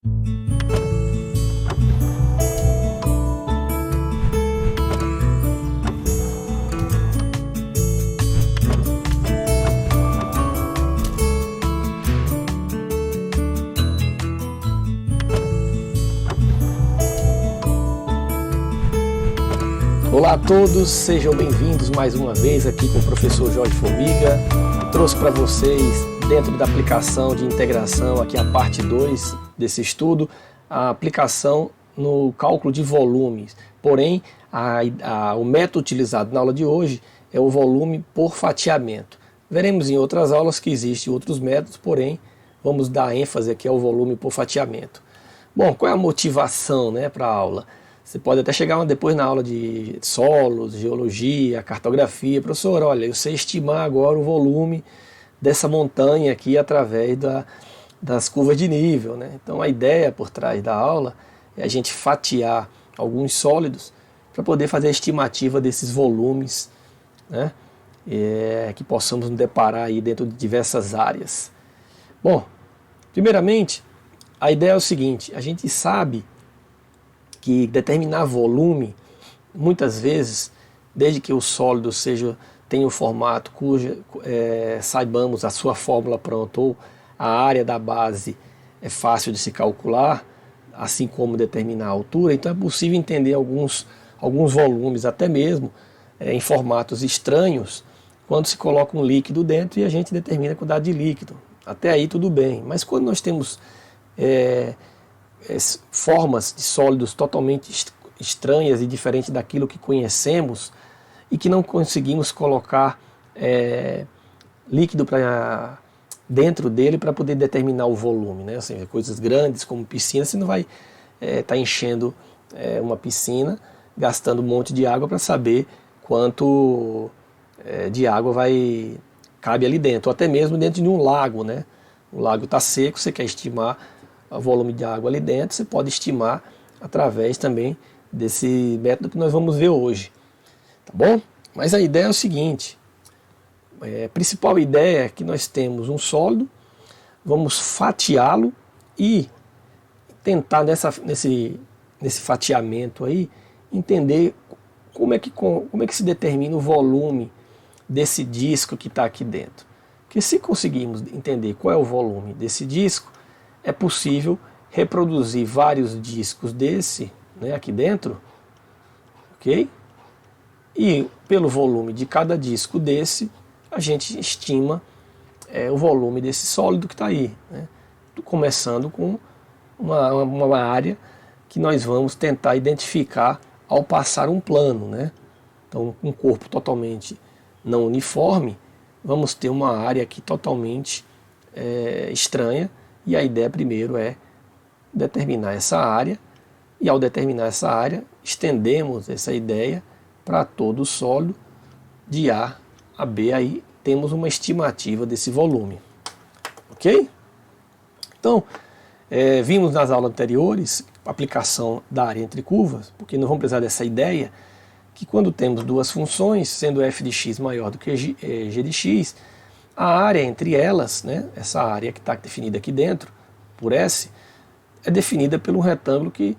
Olá a todos, sejam bem-vindos mais uma vez aqui com o professor Jorge Formiga. Trouxe para vocês, dentro da aplicação de integração, aqui a parte 2 desse estudo, a aplicação no cálculo de volumes. Porém, o método utilizado na aula de hoje é o volume por fatiamento. Veremos em outras aulas que existem outros métodos, porém, vamos dar ênfase aqui ao volume por fatiamento. Bom, qual é a motivação, para a aula? Você pode até chegar depois na aula de solos, geologia, cartografia. Professor, olha, eu sei estimar agora o volume dessa montanha aqui através das curvas de nível, Então a ideia por trás da aula é a gente fatiar alguns sólidos para poder fazer a estimativa desses volumes, que possamos nos deparar aí dentro de diversas áreas. Bom, primeiramente, a ideia é o seguinte: a gente sabe que determinar volume, muitas vezes, desde que o sólido tenha um formato saibamos a sua fórmula pronta, ou a área da base é fácil de se calcular, assim como determinar a altura, então é possível entender alguns volumes, até mesmo em formatos estranhos, quando se coloca um líquido dentro e a gente determina a quantidade de líquido. Até aí tudo bem, mas quando nós temos formas de sólidos totalmente estranhas e diferentes daquilo que conhecemos e que não conseguimos colocar líquido dentro dele para poder determinar o volume, Assim, coisas grandes como piscina, você não vai estar enchendo uma piscina, gastando um monte de água para saber quanto de água cabe ali dentro, ou até mesmo dentro de um lago, O lago está seco, você quer estimar o volume de água ali dentro, você pode estimar através também desse método que nós vamos ver hoje, tá bom? Mas a ideia é o seguinte: a principal ideia é que nós temos um sólido, vamos fatiá-lo e tentar nesse fatiamento aí entender como é que se determina o volume desse disco que está aqui dentro. Porque se conseguirmos entender qual é o volume desse disco, é possível reproduzir vários discos desse, aqui dentro, ok? E pelo volume de cada disco desse, a gente estima o volume desse sólido que está aí, Começando com uma área que nós vamos tentar identificar ao passar um plano, Então, um corpo totalmente não uniforme, vamos ter uma área aqui totalmente estranha. E a ideia primeiro é determinar essa área, e ao determinar essa área, estendemos essa ideia para todo o sólido de A a B, aí temos uma estimativa desse volume. Ok? Então, vimos nas aulas anteriores a aplicação da área entre curvas, porque nós vamos precisar dessa ideia, que quando temos duas funções, sendo f de x maior do que g de x, a área entre elas, essa área que está definida aqui dentro, por S, é definida pelo retângulo que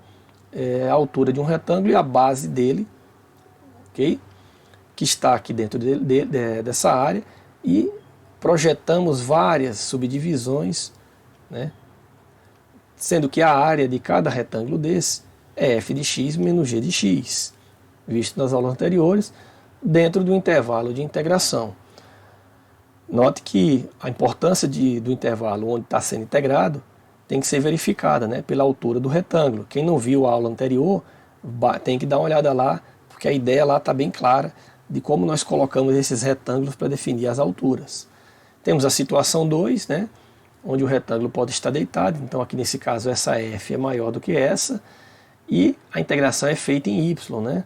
é a altura de um retângulo e a base dele, ok? Que está aqui dentro dessa área, e projetamos várias subdivisões, sendo que a área de cada retângulo desse é f de x menos g de x, visto nas aulas anteriores, dentro do intervalo de integração. Note que a importância do intervalo onde está sendo integrado tem que ser verificada, pela altura do retângulo. Quem não viu a aula anterior tem que dar uma olhada lá, porque a ideia lá está bem clara de como nós colocamos esses retângulos para definir as alturas. Temos a situação 2, onde o retângulo pode estar deitado, então aqui nesse caso essa f é maior do que essa, e a integração é feita em y,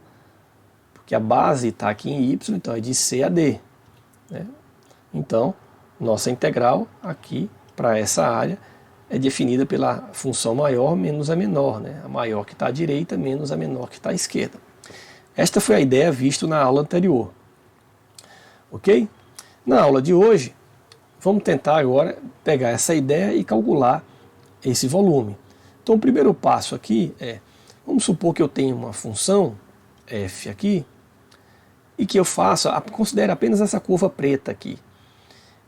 porque a base está aqui em y, então é de C a D. Então, nossa integral aqui para essa área é definida pela função maior menos a menor, a maior que está à direita menos a menor que está à esquerda. Esta foi a ideia vista na aula anterior. Ok? Na aula de hoje, vamos tentar agora pegar essa ideia e calcular esse volume. Então o primeiro passo aqui é, vamos supor que eu tenho uma função f aqui, e que eu faça, considere apenas essa curva preta aqui,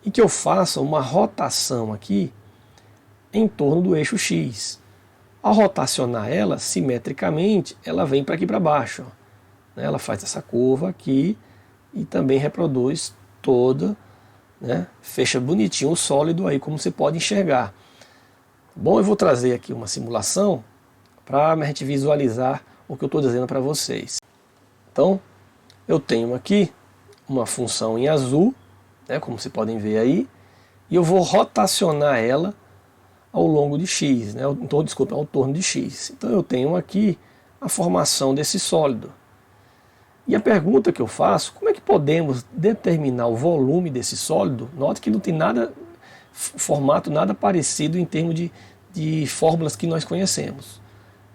e que eu faça uma rotação aqui em torno do eixo x. Ao rotacionar ela, simetricamente, ela vem para aqui para baixo. Ó. Ela faz essa curva aqui e também reproduz toda, né? Fecha bonitinho o sólido aí, como você pode enxergar. Bom, eu vou trazer aqui uma simulação para a gente visualizar o que eu estou dizendo para vocês. Então, eu tenho aqui uma função em azul, né, como vocês podem ver aí, e eu vou rotacionar ela ao longo de x, né, então, desculpa, ao torno de x. Então eu tenho aqui a formação desse sólido. E a pergunta que eu faço, como é que podemos determinar o volume desse sólido? Note que não tem nada, formato nada parecido em termos de fórmulas que nós conhecemos.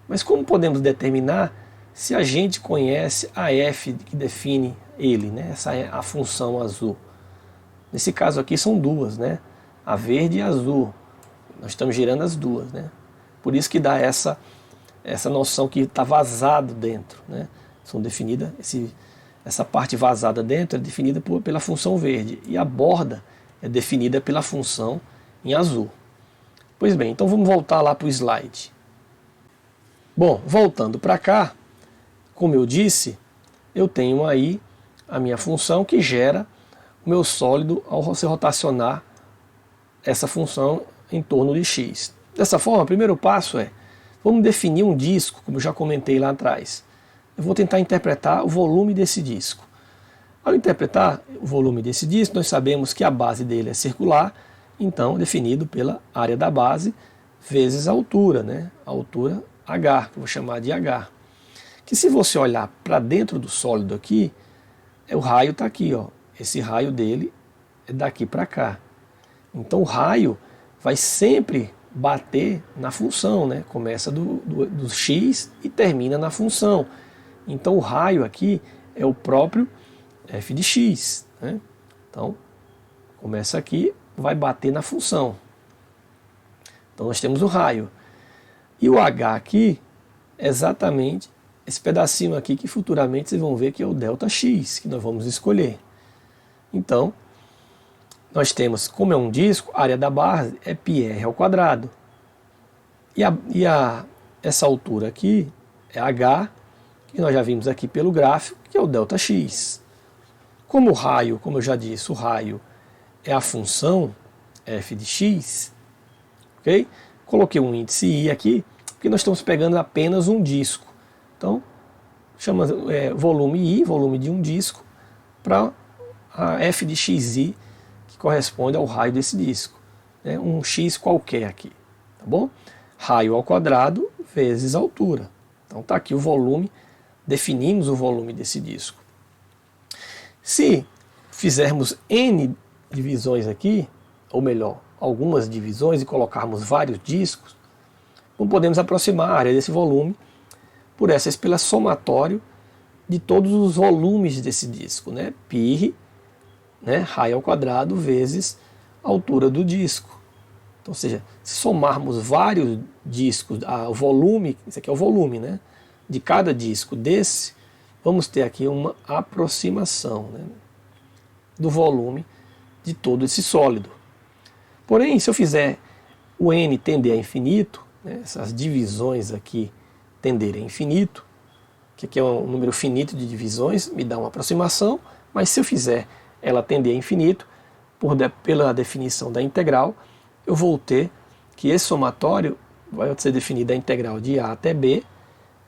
Mas como podemos determinar se a gente conhece a f que define ele, né? Essa é a função azul. Nesse caso aqui são duas, né? A verde e a azul. Nós estamos girando as duas, né? Por isso que dá essa noção que está vazado dentro, né? São definidas, essa parte vazada dentro é definida pela função verde e a borda é definida pela função em azul. Pois bem, então vamos voltar lá para o slide. Bom, voltando para cá, como eu disse, eu tenho aí a minha função que gera o meu sólido ao você rotacionar essa função em torno de x. Dessa forma, o primeiro passo é, vamos definir um disco, como eu já comentei lá atrás. Eu vou tentar interpretar o volume desse disco. Ao interpretar o volume desse disco, nós sabemos que a base dele é circular, então definido pela área da base vezes a altura, né? A altura h, que eu vou chamar de h. Que se você olhar para dentro do sólido aqui, o raio está aqui, ó. Esse raio dele é daqui para cá. Então o raio vai sempre bater na função, né? Começa do x e termina na função. Então o raio aqui é o próprio f de x, né? Então começa aqui, vai bater na função. Então nós temos o raio. E o h aqui é exatamente esse pedacinho aqui que futuramente vocês vão ver que é o ΔX, que nós vamos escolher. Então, nós temos, como é um disco, a área da base é πr ao quadrado. Essa altura aqui é h, que nós já vimos aqui pelo gráfico, que é o ΔX. Como o raio, como eu já disse, o raio é a função f de x, ok? Coloquei um índice i aqui, porque nós estamos pegando apenas um disco. Então, chama volume I, volume de um disco, para a f de xi, que corresponde ao raio desse disco. Né? Um x qualquer aqui, tá bom? Raio ao quadrado vezes a altura. Então está aqui o volume, definimos o volume desse disco. Se fizermos n divisões aqui, ou melhor, algumas divisões e colocarmos vários discos, não podemos aproximar a área desse volume pela somatório de todos os volumes desse disco, né? Π, né? Raio ao quadrado vezes a altura do disco. Então, ou seja, se somarmos vários discos, o volume, isso aqui é o volume, né? De cada disco desse, vamos ter aqui uma aproximação, né? Do volume de todo esse sólido. Porém, se eu fizer o n tender a infinito, né? Essas divisões aqui tender a infinito, que aqui é um número finito de divisões, me dá uma aproximação, mas se eu fizer ela tender a infinito, pela definição da integral, eu vou ter que esse somatório vai ser definido a integral de a até b,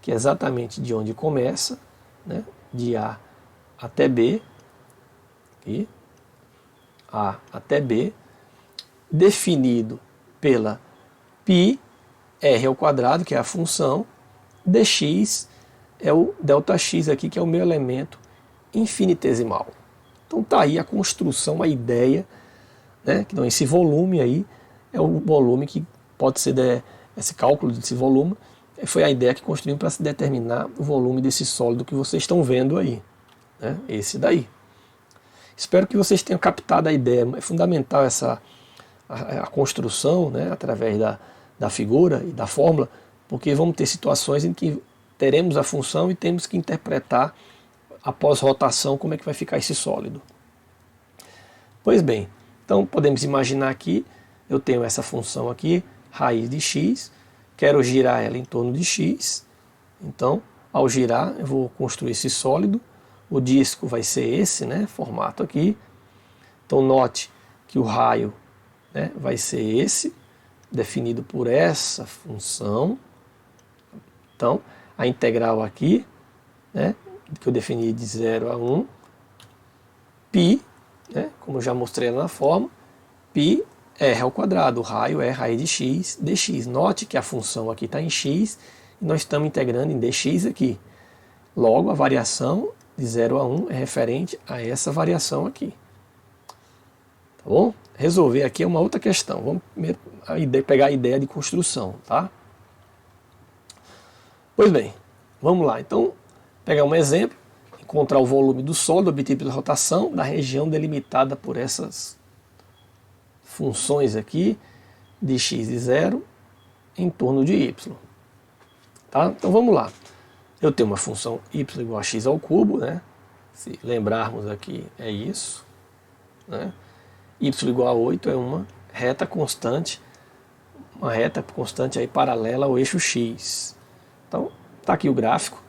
que é exatamente de onde começa, né, de a até b, e a até b, definido pela π r ao quadrado, que é a função, dx é o ΔX aqui, que é o meu elemento infinitesimal. Então está aí a construção, a ideia, né, que esse volume aí é o volume que pode ser, esse cálculo desse volume, foi a ideia que construímos para se determinar o volume desse sólido que vocês estão vendo aí, né, esse daí. Espero que vocês tenham captado a ideia, é fundamental a construção, né, através da figura e da fórmula, porque vamos ter situações em que teremos a função e temos que interpretar após rotação como é que vai ficar esse sólido. Pois bem, então podemos imaginar aqui, eu tenho essa função aqui, raiz de x, quero girar ela em torno de x, então ao girar eu vou construir esse sólido, o disco vai ser esse, né, formato aqui, então note que o raio, né, vai ser esse, definido por essa função. Então a integral aqui, né, que eu defini de 0 a 1, π, né, como eu já mostrei na forma, π r ao quadrado, o raio é raiz de x dx. Note que a função aqui está em x e nós estamos integrando em dx aqui. Logo, a variação de 0 a 1 é referente a essa variação aqui. Tá bom? Resolver aqui é uma outra questão. Vamos pegar a ideia de construção, tá? Pois bem, vamos lá. Então, pegar um exemplo, encontrar o volume do sólido obtido pela rotação da região delimitada por essas funções aqui de x de 0 em torno de y. Tá? Então vamos lá. Eu tenho uma função y igual a x ao cubo, né? Se lembrarmos aqui é isso, né? Y igual a 8 é uma reta constante aí paralela ao eixo x. Então está aqui o gráfico.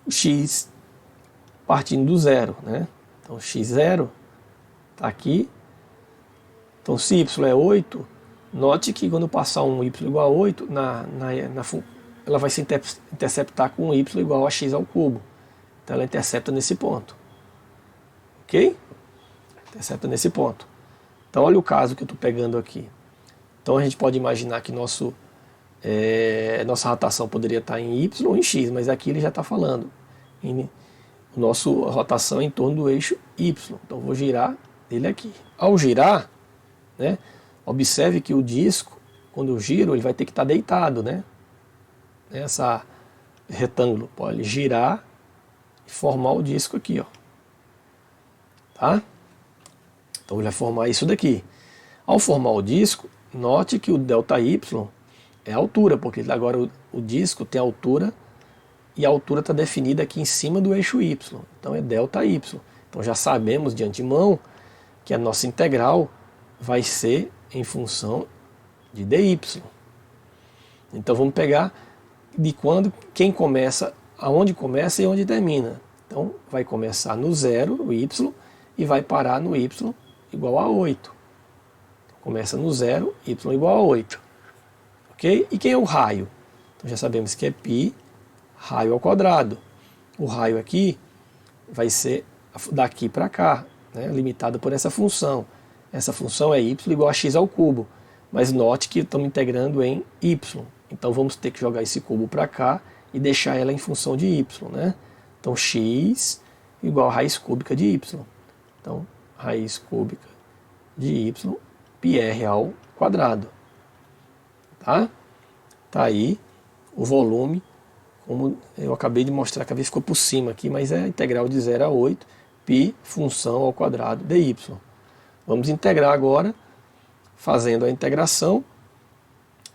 O x partindo do zero, né? Então x0 está aqui. Então se y é 8, note que quando passar um y igual a 8, ela vai se interceptar com um y igual a x ao cubo. Então ela intercepta nesse ponto. Ok? Intercepta nesse ponto. Então olha o caso que eu estou pegando aqui. Então a gente pode imaginar que nossa rotação poderia estar em y ou em x, mas aqui ele já está falando. Nossa rotação é em torno do eixo y. Então eu vou girar ele aqui. Ao girar, né, observe que o disco, quando eu giro, ele vai ter que estar deitado, né? Essa retângulo pode girar e formar o disco aqui, ó. Tá? Então ele vai formar isso daqui. Ao formar o disco, note que o ΔY é a altura, porque agora o disco tem altura e a altura está definida aqui em cima do eixo y. Então é ΔY. Então já sabemos de antemão que a nossa integral vai ser em função de dy. Então vamos pegar de quem começa, aonde começa e onde termina. Então vai começar no 0, o y, e vai parar no y igual a 8. Então, começa no 0, y igual a 8. Ok? E quem é o raio? Então já sabemos que é π, raio ao quadrado. O raio aqui vai ser daqui para cá, né, limitado por essa função. Essa função é y igual a x ao cubo, mas note que estamos integrando em y. Então vamos ter que jogar esse cubo para cá e deixar ela em função de y, né? Então x igual a raiz cúbica de y. Então raiz cúbica de y, πr ao quadrado. Tá? Tá aí o volume, como eu acabei de mostrar, que a vez ficou por cima aqui, mas é a integral de 0 a 8, π função ao quadrado dy. Vamos integrar agora, fazendo a integração,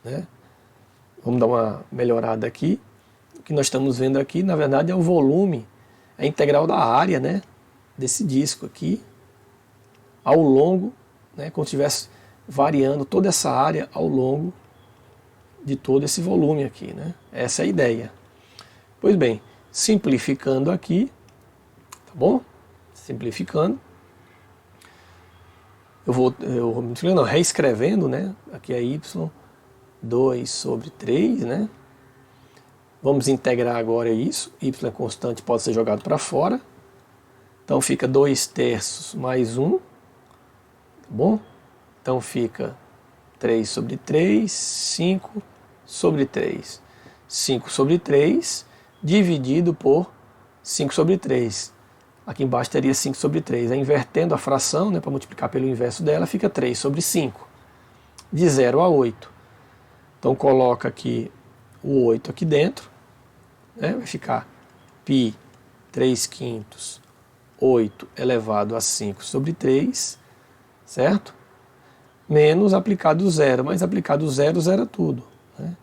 né? Vamos dar uma melhorada aqui. O que nós estamos vendo aqui, na verdade, é o volume, a integral da área, né, desse disco aqui, ao longo, né, como se estivesse variando toda essa área ao longo de todo esse volume aqui, né? Essa é a ideia. Pois bem, simplificando aqui, tá bom? Simplificando. Reescrevendo, né? Aqui é y2 sobre 3, né? Vamos integrar agora isso. Y é constante, pode ser jogado para fora. Então fica 2/3 mais 1. Tá bom? Então fica 3 sobre 3, 5 sobre 3. 5 sobre 3 dividido por 5 sobre 3. Aqui embaixo teria 5 sobre 3. Invertendo a fração, né, para multiplicar pelo inverso dela, fica 3 sobre 5. De 0 a 8. Então coloca aqui o 8 aqui dentro. Né, vai ficar π 3/5, 8 elevado a 5 sobre 3. Certo? Menos aplicado zero. Mas aplicado zero, zera tudo. Né?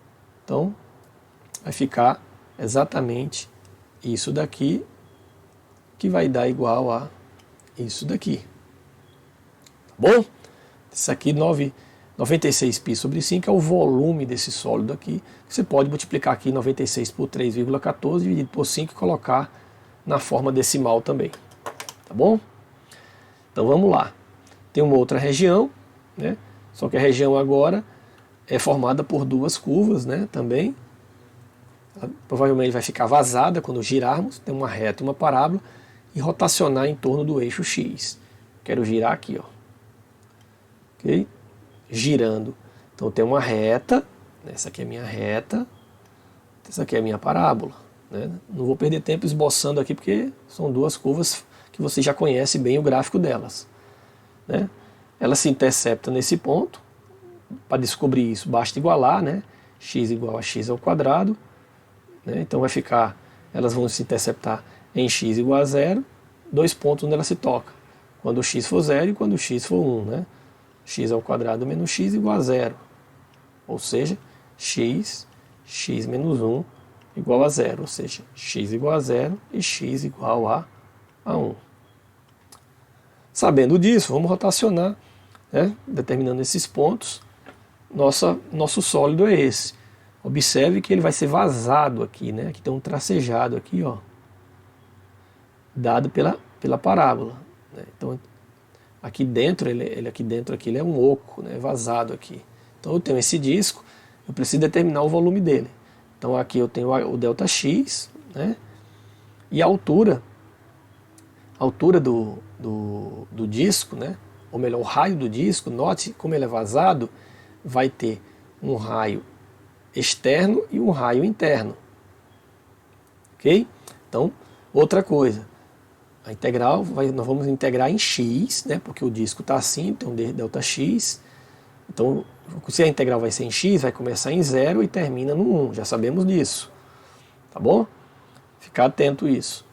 vai ficar exatamente isso daqui, que vai dar igual a isso daqui. Tá bom? Isso aqui, 96π sobre 5 é o volume desse sólido aqui. Você pode multiplicar aqui 96 por 3,14 dividido por 5 e colocar na forma decimal também. Tá bom? Então vamos lá. Tem uma outra região, né? Só que a região agora é formada por duas curvas, né? Também. Ela provavelmente vai ficar vazada quando girarmos. Tem uma reta e uma parábola. E rotacionar em torno do eixo X. Quero girar aqui, ó. Ok? Girando. Então tem uma reta. Essa aqui é a minha reta. Essa aqui é a minha parábola. Né? Não vou perder tempo esboçando aqui, porque são duas curvas que você já conhece bem o gráfico delas. Né? Ela se intercepta nesse ponto. Para descobrir isso, basta igualar, né? X igual a x ao quadrado. Né? Então vai ficar, elas vão se interceptar em x igual a 0, dois pontos onde ela se toca. Quando x for 0 e quando x for 1. Né? X ao quadrado menos x igual a 0. Ou seja, x menos 1 igual a 0. Ou seja, x igual a 0 e x igual a 1. Sabendo disso, vamos rotacionar, né? Determinando esses pontos. Nosso sólido é esse. Observe que ele vai ser vazado aqui, né? Aqui tem um tracejado aqui, ó, dado pela parábola. Né? Então, aqui dentro, ele é um oco, né? Vazado aqui. Então eu tenho esse disco, eu preciso determinar o volume dele. Então aqui eu tenho o ΔX, né? E a altura do disco, né? Ou melhor, o raio do disco, note como ele é vazado, vai ter um raio externo e um raio interno. Ok? Então, outra coisa, a integral, nós vamos integrar em x, né? Porque o disco está assim, então ΔX. Então, se a integral vai ser em x, vai começar em 0 e termina no 1, já sabemos disso. Tá bom? Ficar atento a isso.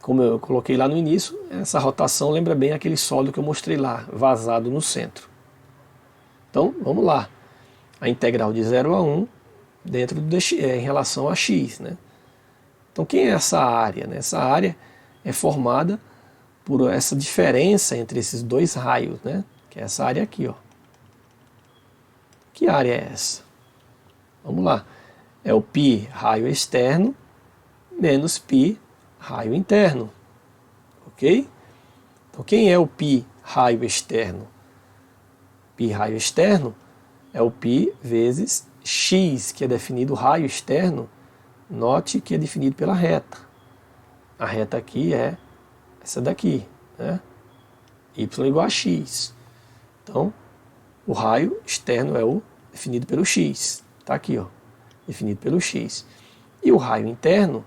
Como eu coloquei lá no início, essa rotação lembra bem aquele sólido que eu mostrei lá, vazado no centro. Então, vamos lá. A integral de 0 a 1 dentro do dx, em relação a x. Né? Então, quem é essa área? Né? Essa área é formada por essa diferença entre esses dois raios, né? Que é essa área aqui. Ó. Que área é essa? Vamos lá. É o π raio externo menos π raio interno. Ok? Então, quem é o π raio externo? Π raio externo é o π vezes x, que é definido o raio externo. Note que é definido pela reta. A reta aqui é essa daqui, né? Y igual a x. Então, o raio externo é o definido pelo x. Está aqui, ó, definido pelo x. E o raio interno,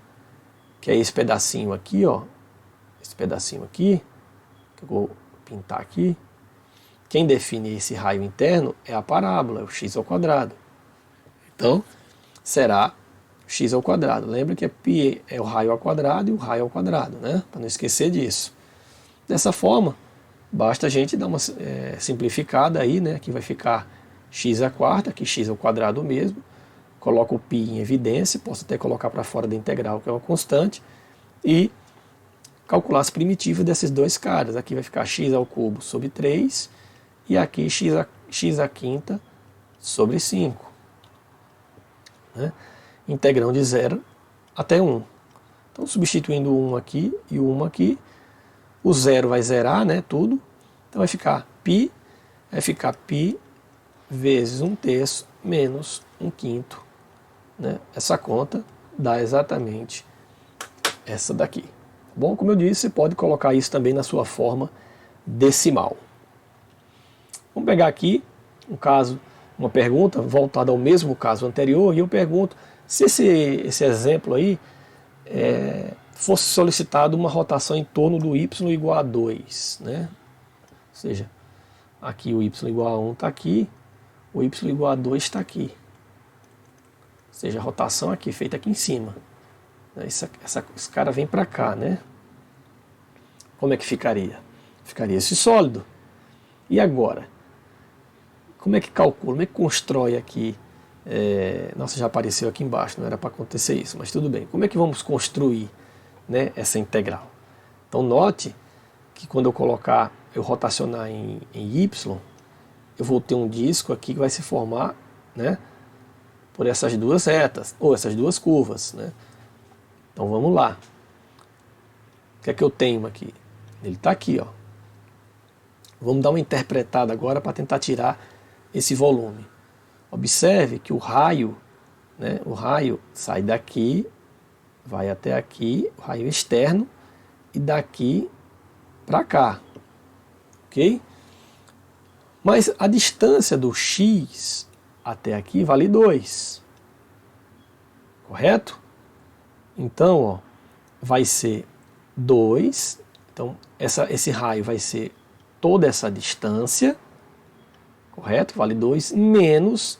que é esse pedacinho aqui, ó, esse pedacinho aqui, que eu vou pintar aqui, quem define esse raio interno é a parábola, é o x ao quadrado. Então, será x ao quadrado. Lembra que π é o raio ao quadrado e o raio ao quadrado, né? Para não esquecer disso. Dessa forma, basta a gente dar uma simplificada aí, né? Aqui vai ficar x à quarta, aqui x ao quadrado mesmo. Coloco o π em evidência, posso até colocar para fora da integral, que é uma constante, e calcular as primitivas desses dois caras. Aqui vai ficar x ao cubo sobre 3, e aqui x à quinta sobre 5. Né? Integrão de 0 até 1. Então, substituindo 1 aqui e 1 aqui, o 0 vai zerar, né, tudo. Então, vai ficar π vezes 1/3 menos 1/5. Né? Essa conta dá exatamente essa daqui. Tá bom? Como eu disse, você pode colocar isso também na sua forma decimal. Vamos pegar aqui um caso, uma pergunta voltada ao mesmo caso anterior, e eu pergunto se esse exemplo aí fosse solicitado uma rotação em torno do y igual a 2, né? Ou seja, aqui o y igual a 1 está aqui, o y igual a 2 está aqui. Ou seja, a rotação aqui, feita aqui em cima. Esse cara vem para cá, né? Como é que ficaria? Ficaria esse sólido. E agora? Como é que calcula, como é que constrói aqui Nossa, já apareceu aqui embaixo, não era para acontecer isso, mas tudo bem. Como é que vamos construir, né, essa integral? Então note que quando eu rotacionar em Y, eu vou ter um disco aqui que vai se formar, né, por essas duas retas, ou essas duas curvas, né? Então vamos lá. O que é que eu tenho aqui? Ele está aqui, ó. Vamos dar uma interpretada agora para tentar tirar esse volume. Observe que o raio, né, o raio sai daqui, vai até aqui, o raio externo, e daqui para cá, ok? Mas a distância do x até aqui vale 2, correto? Então, ó, vai ser 2, então esse raio vai ser toda essa distância, correto? Vale 2, menos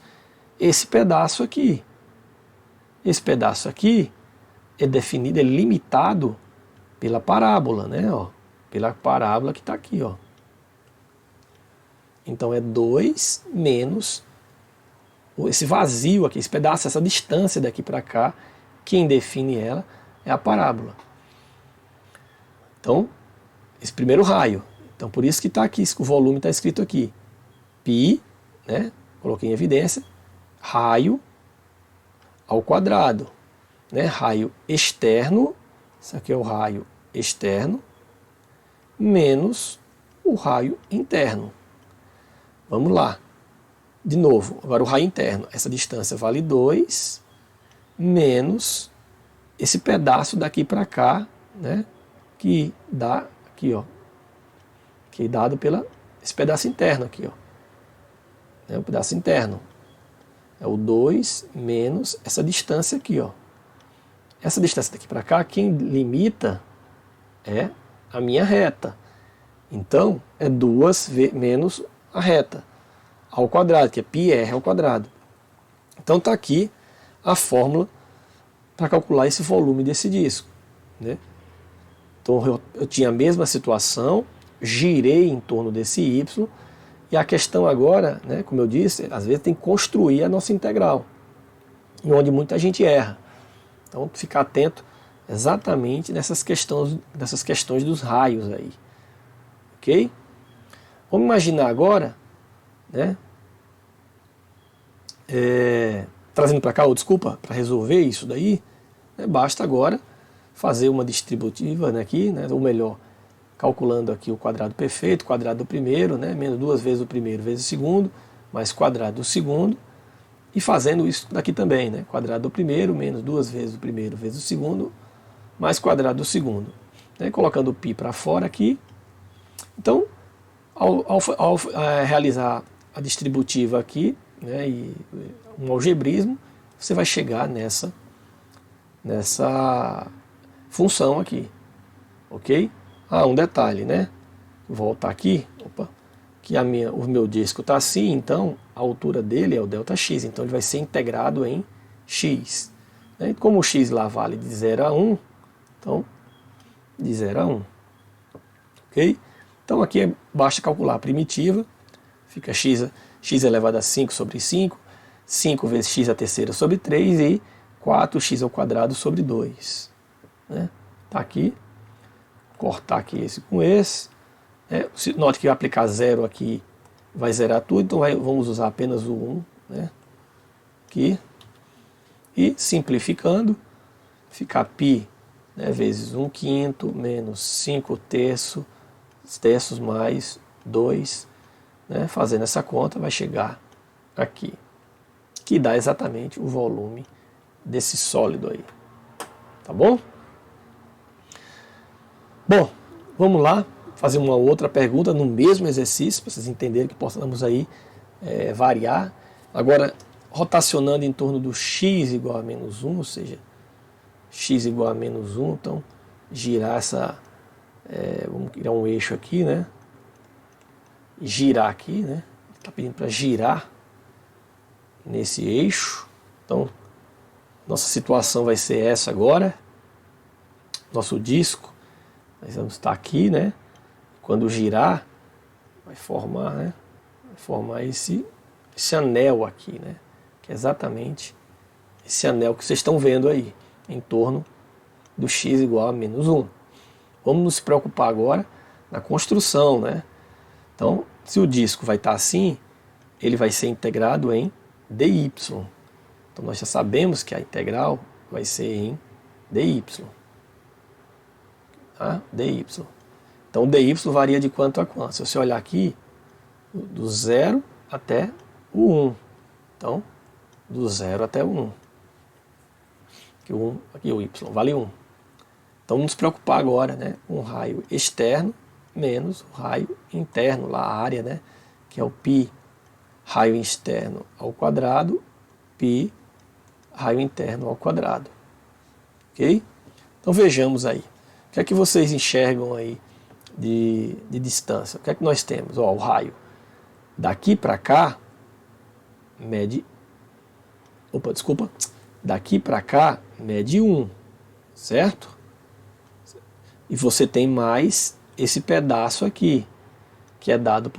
esse pedaço aqui. Esse pedaço aqui é definido, é limitado pela parábola, né? Ó, pela parábola que está aqui, ó. Então é 2 menos esse vazio aqui, esse pedaço, essa distância daqui para cá, quem define ela é a parábola. Então, esse primeiro raio. Então por isso que está aqui, o volume está escrito aqui. Π, né? Coloquei em evidência, raio ao quadrado, né? Raio externo, isso aqui é o raio externo, menos o raio interno. Vamos lá. De novo, agora o raio interno. Essa distância vale 2, menos esse pedaço daqui para cá, né? Que dá aqui, ó. Que é dado pela esse pedaço interno aqui, ó. É o pedaço interno. É o 2 menos essa distância aqui, ó. Essa distância daqui para cá, quem limita é a minha reta. Então, é 2 menos a reta ao quadrado, que é πr ao quadrado. Então está aqui a fórmula para calcular esse volume desse disco, né? Então eu tinha a mesma situação, girei em torno desse y, e a questão agora, né, como eu disse, às vezes tem que construir a nossa integral, e onde muita gente erra. Então ficar atento exatamente nessas questões dos raios aí, ok? Vamos imaginar agora, né, trazendo para cá, desculpa, para resolver isso daí, né, basta agora fazer uma distributiva, né, aqui, né, ou melhor, calculando aqui o quadrado perfeito, quadrado do primeiro, né, menos 2 vezes o primeiro vezes o segundo, mais quadrado do segundo, e fazendo isso daqui também, né, quadrado do primeiro, menos 2 vezes o primeiro vezes o segundo, mais quadrado do segundo. Né, colocando o π para fora aqui. Então, ao realizar a distributiva aqui, né, e um algebrismo, você vai chegar nessa função aqui, ok? Um detalhe, né? Vou voltar aqui, que o meu disco está assim, então a altura dele é o ΔX, então ele vai ser integrado em x. Né? E como o x lá vale de 0 a 1, então de 0 a 1, ok? Então aqui basta calcular a primitiva, fica x elevado a 5 sobre 5, 5 vezes x a terceira sobre 3 e 4x ao quadrado sobre 2. Né? Tá aqui, cortar aqui esse com esse. Note que aplicar 0 aqui vai zerar tudo, então vamos usar apenas o 1. Né? Aqui. E simplificando, fica π, né, vezes 1/5 menos 5 terços mais 2, né, fazendo essa conta vai chegar aqui, que dá exatamente o volume desse sólido aí, tá bom? Bom, vamos lá fazer uma outra pergunta no mesmo exercício, para vocês entenderem que possamos aí variar. Agora, rotacionando em torno do x igual a menos 1, ou seja, x igual a menos 1, então girar vamos criar um eixo aqui, né? Girar aqui, né? Está pedindo para girar nesse eixo. Então, nossa situação vai ser essa agora. Nosso disco, nós vamos estar aqui, né? Quando girar, vai formar, né? Vai formar esse anel aqui, né? que é exatamente esse anel que vocês estão vendo aí, em torno do x igual a menos 1. Vamos nos preocupar agora na construção, né? Então, se o disco vai estar assim, ele vai ser integrado em dy. Então, nós já sabemos que a integral vai ser em dy. Tá? dy. Então, o dy varia de quanto a quanto? Se você olhar aqui, do 0 até o 1. Então, do 0 até o 1. Aqui o y vale 1. Então, vamos nos preocupar agora, né? Um raio externo menos o raio interno, lá a área, né? Que é o π raio externo ao quadrado, π raio interno ao quadrado. Ok? Então, vejamos aí. O que é que vocês enxergam aí de distância? O que é que nós temos? Ó, o raio daqui para cá mede... Daqui para cá mede 1, certo? E você tem mais esse pedaço aqui, que é dado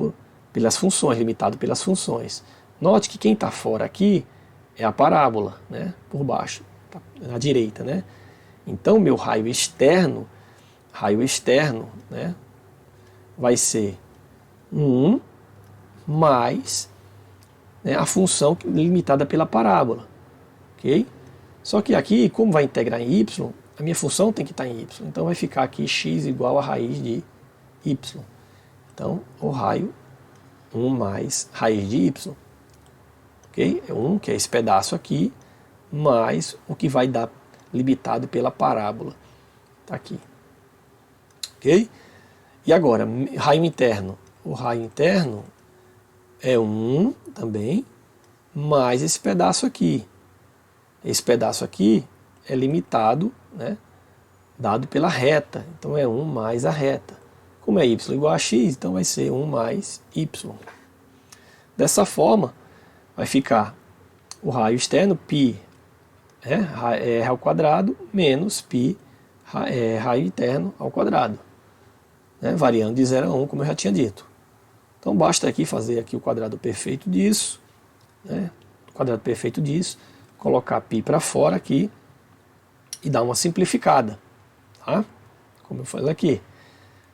pelas funções, limitado pelas funções. Note que quem está fora aqui é a parábola, né? Por baixo, tá na direita, né? Então, meu raio externo, né? Vai ser 1 mais, né, a função limitada pela parábola. Ok? Só que aqui, como vai integrar em y, a minha função tem que estar em y. Então vai ficar aqui x igual a raiz de y. Então o raio 1 mais raiz de y. Ok? É 1, que é esse pedaço aqui, mais o que vai dar limitado pela parábola. Está aqui. Ok? E agora, raio interno. O raio interno é 1 também, mais esse pedaço aqui. Esse pedaço aqui é limitado, né, dado pela reta. Então é 1 mais a reta. Como é y igual a x, então vai ser 1 mais y. Dessa forma, vai ficar o raio externo, π r ao quadrado, menos π raio interno ao quadrado. Né, variando de 0 a 1, como eu já tinha dito. Então basta aqui fazer aqui o quadrado perfeito disso, né, colocar π para fora aqui e dar uma simplificada, tá? Como eu falei aqui,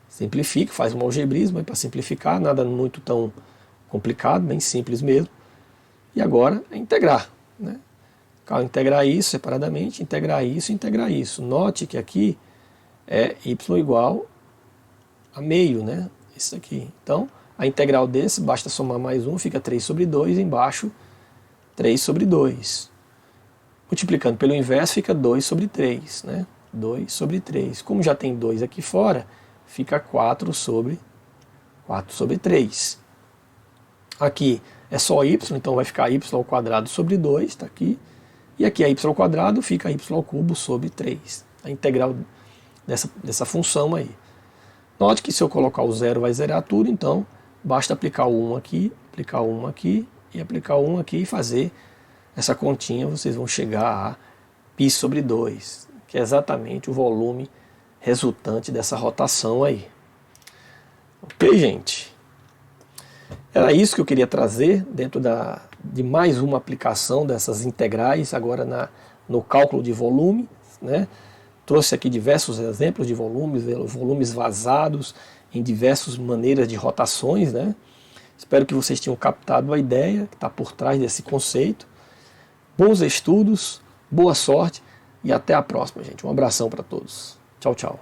simplifica, faz um algebrismo para simplificar, nada muito tão complicado, bem simples mesmo. E agora é integrar, né? Ao integrar isso separadamente, integrar isso. Note que aqui é y igual a meio, né? Isso aqui. Então, a integral desse, basta somar mais 1, fica 3 sobre 2, embaixo 3 sobre 2. Multiplicando pelo inverso fica 2 sobre 3, né? 2 sobre 3. Como já tem 2 aqui fora, fica 4 sobre 3. Aqui é só y, então vai ficar y ao quadrado sobre 2, está aqui. E aqui é y ao quadrado, fica y ao cubo sobre 3. A integral dessa função aí. Note que se eu colocar o 0 vai zerar tudo, então basta aplicar o 1 aqui, aplicar o 1 aqui e aplicar o 1 aqui e fazer essa continha, vocês vão chegar a π sobre 2, que é exatamente o volume resultante dessa rotação aí. Ok, gente? Era isso que eu queria trazer dentro de mais uma aplicação dessas integrais, agora no cálculo de volume, né? Trouxe aqui diversos exemplos de volumes vazados em diversas maneiras de rotações, né? Espero que vocês tenham captado a ideia que está por trás desse conceito. Bons estudos, boa sorte e até a próxima, gente. Um abração para todos. Tchau, tchau.